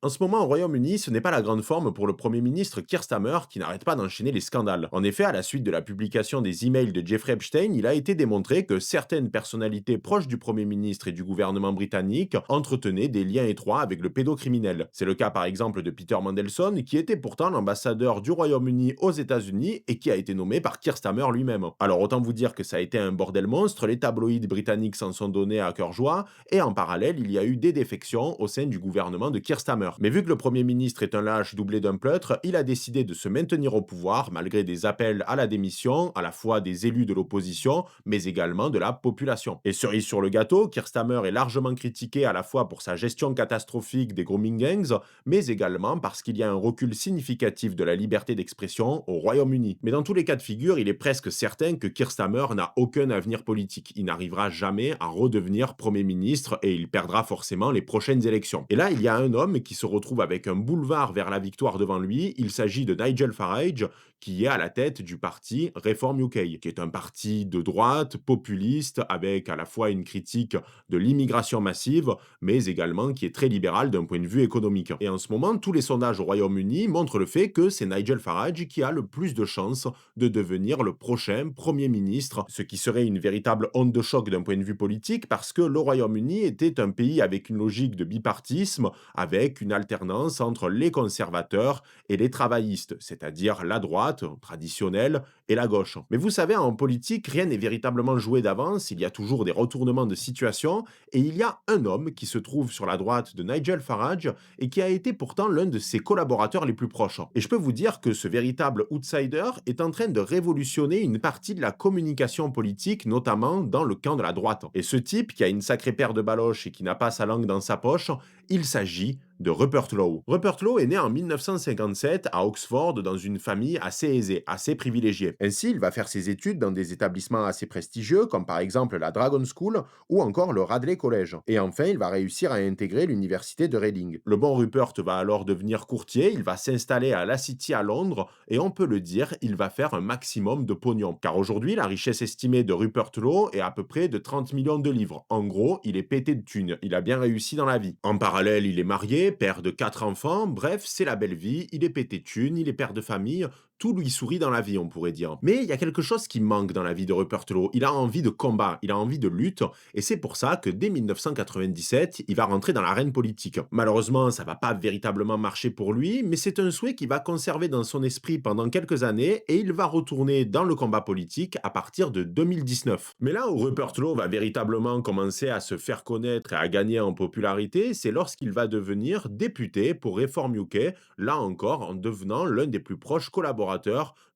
En ce moment, au Royaume-Uni, ce n'est pas la grande forme pour le Premier ministre Keir Starmer qui n'arrête pas d'enchaîner les scandales. En effet, à la suite de la publication des emails de Jeffrey Epstein, il a été démontré que certaines personnalités proches du Premier ministre et du gouvernement britannique entretenaient des liens étroits avec le pédocriminel. C'est le cas par exemple de Peter Mandelson, qui était pourtant l'ambassadeur du Royaume-Uni aux États-Unis et qui a été nommé par Keir Starmer lui-même. Alors autant vous dire que ça a été un bordel monstre, les tabloïds britanniques s'en sont donnés à cœur joie, et en parallèle, il y a eu des défections au sein du gouvernement de Keir Starmer. Mais vu que le Premier ministre est un lâche doublé d'un pleutre, il a décidé de se maintenir au pouvoir malgré des appels à la démission, à la fois des élus de l'opposition, mais également de la population. Et cerise sur le gâteau, Keir Starmer est largement critiqué à la fois pour sa gestion catastrophique des grooming gangs, mais également parce qu'il y a un recul significatif de la liberté d'expression au Royaume-Uni. Mais dans tous les cas de figure, il est presque certain que Keir Starmer n'a aucun avenir politique. Il n'arrivera jamais à redevenir Premier ministre et il perdra forcément les prochaines élections. Et là, il y a un homme qui se retrouve avec un boulevard vers la victoire devant lui. Il s'agit de Nigel Farage, qui est à la tête du parti Reform UK, qui est un parti de droite, populiste, avec à la fois une critique de l'immigration massive, mais également qui est très libéral d'un point de vue économique. Et en ce moment, tous les sondages au Royaume-Uni montrent le fait que c'est Nigel Farage qui a le plus de chances de devenir le prochain Premier ministre, ce qui serait une véritable onde de choc d'un point de vue politique, parce que le Royaume-Uni était un pays avec une logique de bipartisme, avec une alternance entre les conservateurs et les travaillistes, c'est-à-dire la droite traditionnelle et la gauche. Mais vous savez, en politique, rien n'est véritablement joué d'avance, il y a toujours des retournements de situation, et il y a un homme qui se trouve sur la droite de Nigel Farage et qui a été pourtant l'un de ses collaborateurs les plus proches. Et je peux vous dire que ce véritable outsider est en train de révolutionner une partie de la communication politique, notamment dans le camp de la droite. Et ce type, qui a une sacrée paire de baloches et qui n'a pas sa langue dans sa poche, il s'agit de Rupert Lowe. Rupert Lowe est né en 1957 à Oxford dans une famille assez aisée, assez privilégiée. Ainsi, il va faire ses études dans des établissements assez prestigieux, comme par exemple la Dragon School ou encore le Radley College. Et enfin, il va réussir à intégrer l'université de Reading. Le bon Rupert va alors devenir courtier, il va s'installer à la City à Londres et on peut le dire, il va faire un maximum de pognon. Car aujourd'hui, la richesse estimée de Rupert Lowe est à peu près de 30 millions de livres. En gros, il est pété de thunes, il a bien réussi dans la vie. En parallèle, il est marié, père de 4 enfants, bref, c'est la belle vie, il est pété de thunes, il est père de famille, tout lui sourit dans la vie, on pourrait dire. Mais il y a quelque chose qui manque dans la vie de Rupert Lowe. Il a envie de combat, il a envie de lutte, et c'est pour ça que dès 1997, il va rentrer dans l'arène politique. Malheureusement, ça va pas véritablement marcher pour lui, mais c'est un souhait qu'il va conserver dans son esprit pendant quelques années, et il va retourner dans le combat politique à partir de 2019. Mais là où Rupert Lowe va véritablement commencer à se faire connaître et à gagner en popularité, c'est lorsqu'il va devenir député pour Reform UK, là encore en devenant l'un des plus proches collaborateurs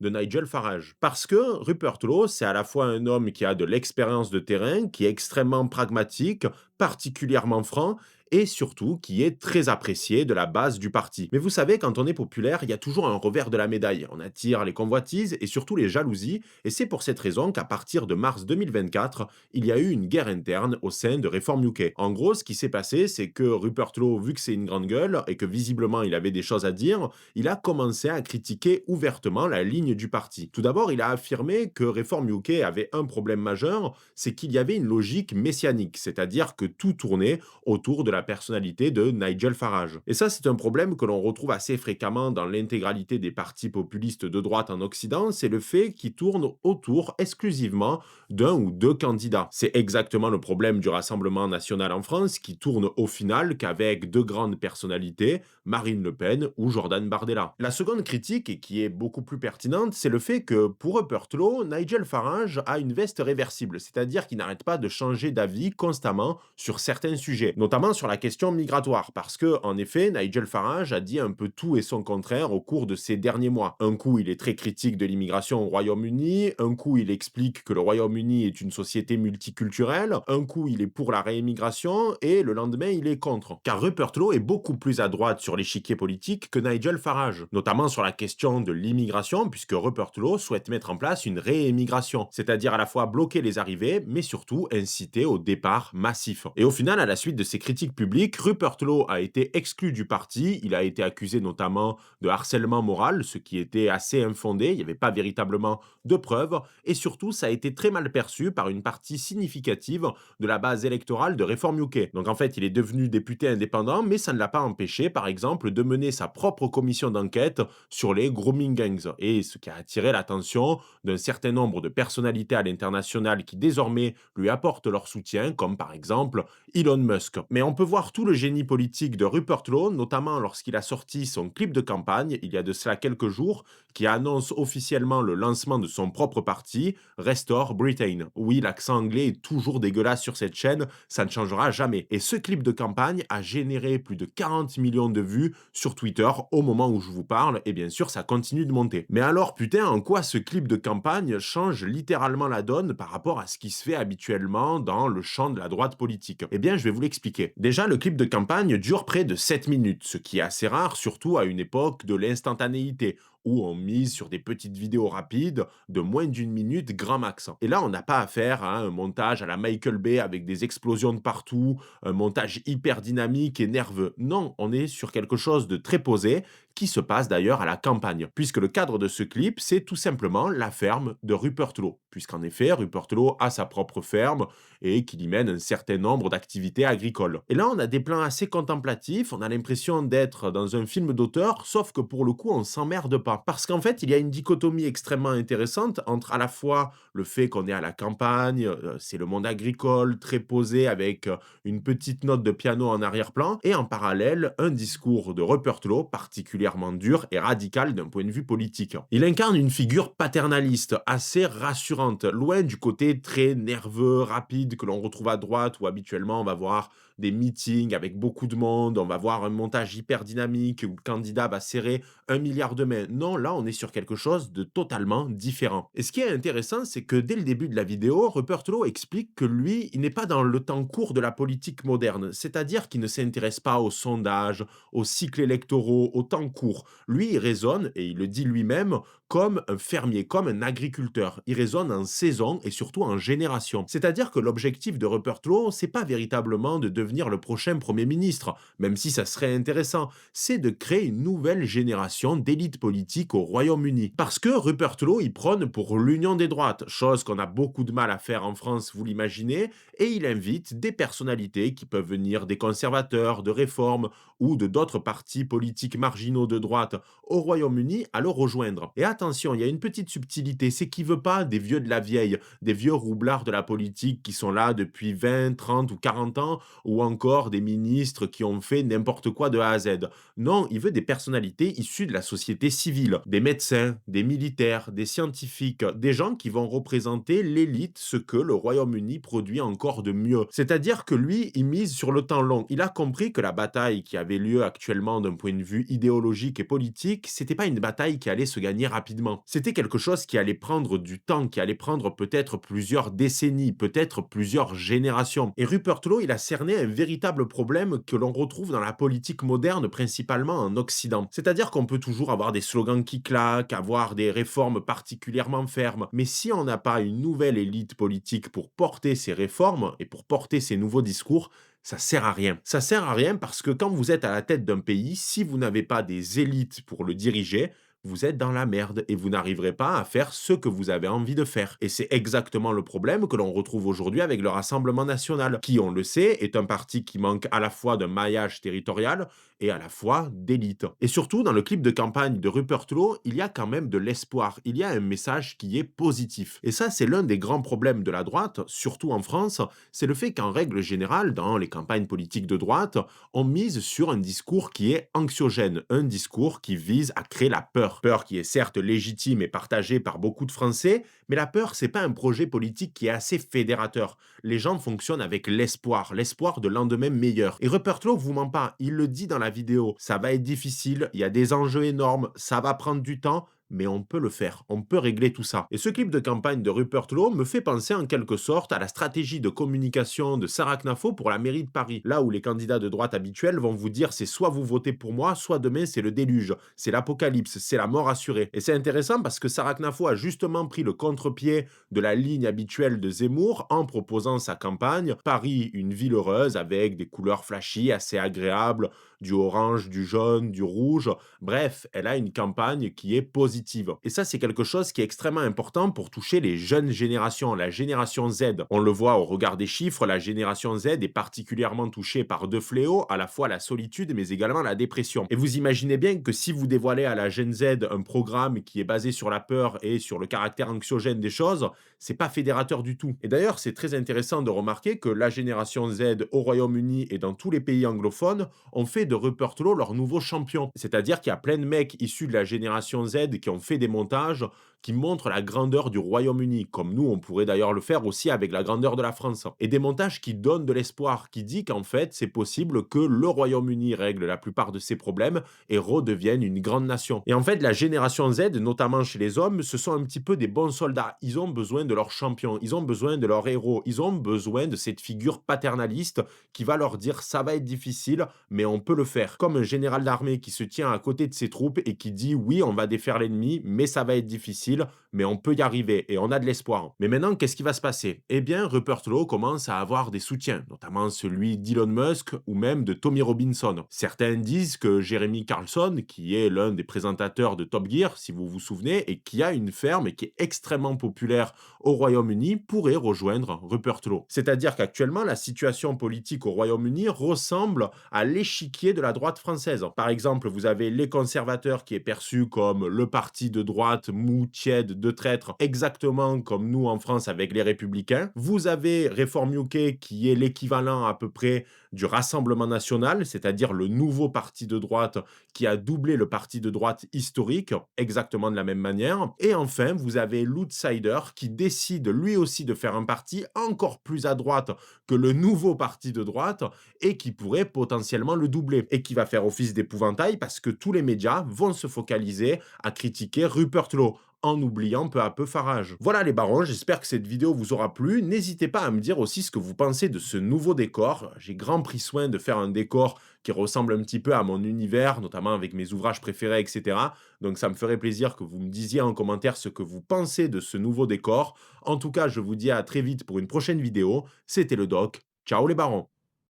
de Nigel Farage. Parce que Rupert Lowe, c'est à la fois un homme qui a de l'expérience de terrain, qui est extrêmement pragmatique, particulièrement franc, et surtout qui est très apprécié de la base du parti. Mais vous savez, quand on est populaire, il y a toujours un revers de la médaille. On attire les convoitises et surtout les jalousies, et c'est pour cette raison qu'à partir de mars 2024, il y a eu une guerre interne au sein de Reform UK. En gros, ce qui s'est passé, c'est que Rupert Lowe, vu que c'est une grande gueule et que visiblement il avait des choses à dire, il a commencé à critiquer ouvertement la ligne du parti. Tout d'abord, il a affirmé que Reform UK avait un problème majeur, c'est qu'il y avait une logique messianique, c'est-à-dire que tout tournait autour de la personnalité de Nigel Farage. Et ça, c'est un problème que l'on retrouve assez fréquemment dans l'intégralité des partis populistes de droite en Occident, c'est le fait qu'ils tournent autour exclusivement d'un ou deux candidats. C'est exactement le problème du Rassemblement national en France, qui tourne au final qu'avec deux grandes personnalités, Marine Le Pen ou Jordan Bardella. La seconde critique, et qui est beaucoup plus pertinente, c'est le fait que pour Rupert Lowe, Nigel Farage a une veste réversible, c'est-à-dire qu'il n'arrête pas de changer d'avis constamment sur certains sujets, notamment sur la question migratoire, parce que, en effet, Nigel Farage a dit un peu tout et son contraire au cours de ces derniers mois. Un coup, il est très critique de l'immigration au Royaume-Uni, un coup, il explique que le Royaume-Uni est une société multiculturelle, un coup, il est pour la réimmigration, et le lendemain, il est contre. Car Rupert Lowe est beaucoup plus à droite sur l'échiquier politique que Nigel Farage, notamment sur la question de l'immigration, puisque Rupert Lowe souhaite mettre en place une réémigration, c'est-à-dire à la fois bloquer les arrivées, mais surtout inciter au départ massif. Et au final, à la suite de ces critiques publique, Rupert Lowe a été exclu du parti. Il a été accusé notamment de harcèlement moral, ce qui était assez infondé. Il n'y avait pas véritablement de preuves. Et surtout, ça a été très mal perçu par une partie significative de la base électorale de Reform UK. Donc en fait, il est devenu député indépendant, mais ça ne l'a pas empêché, par exemple, de mener sa propre commission d'enquête sur les grooming gangs. Et ce qui a attiré l'attention d'un certain nombre de personnalités à l'international qui désormais lui apportent leur soutien, comme par exemple Elon Musk. Mais on peut voir tout le génie politique de Rupert Lowe, notamment lorsqu'il a sorti son clip de campagne il y a de cela quelques jours, qui annonce officiellement le lancement de son propre parti, Restore Britain. Oui, l'accent anglais est toujours dégueulasse sur cette chaîne, ça ne changera jamais. Et ce clip de campagne a généré plus de 40 millions de vues sur Twitter au moment où je vous parle, et bien sûr, ça continue de monter. Mais alors, putain, en quoi ce clip de campagne change littéralement la donne par rapport à ce qui se fait habituellement dans le champ de la droite politique? Eh bien, je vais vous l'expliquer. Déjà, le clip de campagne dure près de 7 minutes, ce qui est assez rare, surtout à une époque de l'instantanéité, où on mise sur des petites vidéos rapides de moins d'une minute grand max. Et là, on n'a pas affaire à un montage à la Michael Bay avec des explosions de partout, un montage hyper dynamique et nerveux. Non, on est sur quelque chose de très posé, qui se passe d'ailleurs à la campagne, puisque le cadre de ce clip, c'est tout simplement la ferme de Rupert Lowe, puisqu'en effet, Rupert Lowe a sa propre ferme et qu'il y mène un certain nombre d'activités agricoles. Et là, on a des plans assez contemplatifs, on a l'impression d'être dans un film d'auteur, sauf que pour le coup, on s'emmerde pas. Parce qu'en fait, il y a une dichotomie extrêmement intéressante entre à la fois le fait qu'on est à la campagne, c'est le monde agricole, très posé, avec une petite note de piano en arrière-plan, et en parallèle, un discours de Rupert Lowe particulièrement dur et radical d'un point de vue politique. Il incarne une figure paternaliste, assez rassurante, loin du côté très nerveux, rapide que l'on retrouve à droite, où habituellement on va voir des meetings avec beaucoup de monde, on va voir un montage hyper dynamique où le candidat va serrer 1 milliard de mains. Non, là, on est sur quelque chose de totalement différent. Et ce qui est intéressant, c'est que dès le début de la vidéo, Rupert Lowe explique que lui, il n'est pas dans le temps court de la politique moderne, c'est-à-dire qu'il ne s'intéresse pas aux sondages, aux cycles électoraux, au temps court. Lui, il raisonne, et il le dit lui-même, comme un fermier, comme un agriculteur. Il raisonne en saison et surtout en génération. C'est-à-dire que l'objectif de Rupert Lowe, c'est pas véritablement de devenir le prochain Premier ministre, même si ça serait intéressant, c'est de créer une nouvelle génération d'élites politiques au Royaume-Uni. Parce que Rupert Lowe, il prône pour l'union des droites, chose qu'on a beaucoup de mal à faire en France, vous l'imaginez, et il invite des personnalités qui peuvent venir des conservateurs, de réforme ou de d'autres partis politiques marginaux de droite au Royaume-Uni à le rejoindre. Et attention, il y a une petite subtilité, c'est qu'il veut pas des vieux de la vieille, des vieux roublards de la politique qui sont là depuis 20, 30 ou 40 ans, ou encore des ministres qui ont fait n'importe quoi de A à Z. Non, il veut des personnalités issues de la société civile, des médecins, des militaires, des scientifiques, des gens qui vont représenter l'élite, ce que le Royaume-Uni produit encore de mieux. C'est-à-dire que lui, il mise sur le temps long. Il a compris que la bataille qui avait lieu actuellement d'un point de vue idéologique et politique, c'était pas une bataille qui allait se gagner rapidement. C'était quelque chose qui allait prendre du temps, qui allait prendre peut-être plusieurs décennies, peut-être plusieurs générations. Et Rupert Lowe, il a cerné un véritable problème que l'on retrouve dans la politique moderne, principalement en Occident. C'est-à-dire qu'on peut toujours avoir des slogans qui claquent, avoir des réformes particulièrement fermes, mais si on n'a pas une nouvelle élite politique pour porter ces réformes et pour porter ces nouveaux discours, ça sert à rien. Ça sert à rien parce que quand vous êtes à la tête d'un pays, si vous n'avez pas des élites pour le diriger, vous êtes dans la merde et vous n'arriverez pas à faire ce que vous avez envie de faire. Et c'est exactement le problème que l'on retrouve aujourd'hui avec le Rassemblement national, qui, on le sait, est un parti qui manque à la fois d'un maillage territorial et à la fois d'élite. Et surtout, dans le clip de campagne de Rupert Lowe, il y a quand même de l'espoir. Il y a un message qui est positif. Et ça, c'est l'un des grands problèmes de la droite, surtout en France, c'est le fait qu'en règle générale, dans les campagnes politiques de droite, on mise sur un discours qui est anxiogène, un discours qui vise à créer la peur. Peur qui est certes légitime et partagée par beaucoup de Français, mais la peur, c'est pas un projet politique qui est assez fédérateur. Les gens fonctionnent avec l'espoir, l'espoir de lendemain meilleur. Et Rupert Lowe vous ment pas, il le dit dans la vidéo, ça va être difficile, il y a des enjeux énormes, ça va prendre du temps, mais on peut le faire, on peut régler tout ça. Et ce clip de campagne de Rupert Lowe me fait penser en quelque sorte à la stratégie de communication de Sarah Knafo pour la mairie de Paris, là où les candidats de droite habituels vont vous dire c'est soit vous votez pour moi, soit demain c'est le déluge, c'est l'apocalypse, c'est la mort assurée. Et c'est intéressant parce que Sarah Knafo a justement pris le contre-pied de la ligne habituelle de Zemmour en proposant sa campagne Paris, une ville heureuse avec des couleurs flashy assez agréables, du orange, du jaune, du rouge. Bref, elle a une campagne qui est positive. Et ça, c'est quelque chose qui est extrêmement important pour toucher les jeunes générations, la génération Z. On le voit au regard des chiffres, la génération Z est particulièrement touchée par deux fléaux, à la fois la solitude, mais également la dépression. Et vous imaginez bien que si vous dévoilez à la Gen Z un programme qui est basé sur la peur et sur le caractère anxiogène des choses, c'est pas fédérateur du tout. Et d'ailleurs, c'est très intéressant de remarquer que la génération Z au Royaume-Uni et dans tous les pays anglophones ont fait de Rupert Lowe leur nouveau champion. C'est-à-dire qu'il y a plein de mecs issus de la génération Z qui ont fait des montages qui montrent la grandeur du Royaume-Uni, comme nous, on pourrait d'ailleurs le faire aussi avec la grandeur de la France. Et des montages qui donnent de l'espoir, qui dit qu'en fait, c'est possible que le Royaume-Uni règle la plupart de ses problèmes et redevienne une grande nation. Et en fait, la génération Z, notamment chez les hommes, ce sont un petit peu des bons soldats. Ils ont besoin de leur champion, ils ont besoin de leur héros, ils ont besoin de cette figure paternaliste qui va leur dire ça va être difficile, mais on peut le faire. Comme un général d'armée qui se tient à côté de ses troupes et qui dit oui, on va défaire l'ennemi, mais ça va être difficile, mais on peut y arriver et on a de l'espoir. Mais maintenant, qu'est-ce qui va se passer? Eh bien, Rupert Lowe commence à avoir des soutiens, notamment celui d'Elon Musk ou même de Tommy Robinson. Certains disent que Jeremy Carlson, qui est l'un des présentateurs de Top Gear, si vous vous souvenez, et qui a une ferme et qui est extrêmement populaire au Royaume-Uni, pourrait rejoindre Rupert Lowe. C'est-à-dire qu'actuellement, la situation politique au Royaume-Uni ressemble à l'échiquier de la droite française. Par exemple, vous avez les conservateurs qui est perçu comme le parti de droite mou, tiède, de traître, exactement comme nous en France avec les républicains. Vous avez Reform UK qui est l'équivalent à peu près du Rassemblement national, c'est-à-dire le nouveau parti de droite qui a doublé le parti de droite historique, exactement de la même manière. Et enfin, vous avez l'outsider qui décide lui aussi de faire un parti encore plus à droite que le nouveau parti de droite et qui pourrait potentiellement le doubler et qui va faire office d'épouvantail parce que tous les médias vont se focaliser à critiquer Rupert Lowe en oubliant peu à peu Farage. Voilà les barons, j'espère que cette vidéo vous aura plu. N'hésitez pas à me dire aussi ce que vous pensez de ce nouveau décor. J'ai grand pris soin de faire un décor qui ressemble un petit peu à mon univers, notamment avec mes ouvrages préférés, etc. Donc ça me ferait plaisir que vous me disiez en commentaire ce que vous pensez de ce nouveau décor. En tout cas, je vous dis à très vite pour une prochaine vidéo. C'était le doc. Ciao les barons.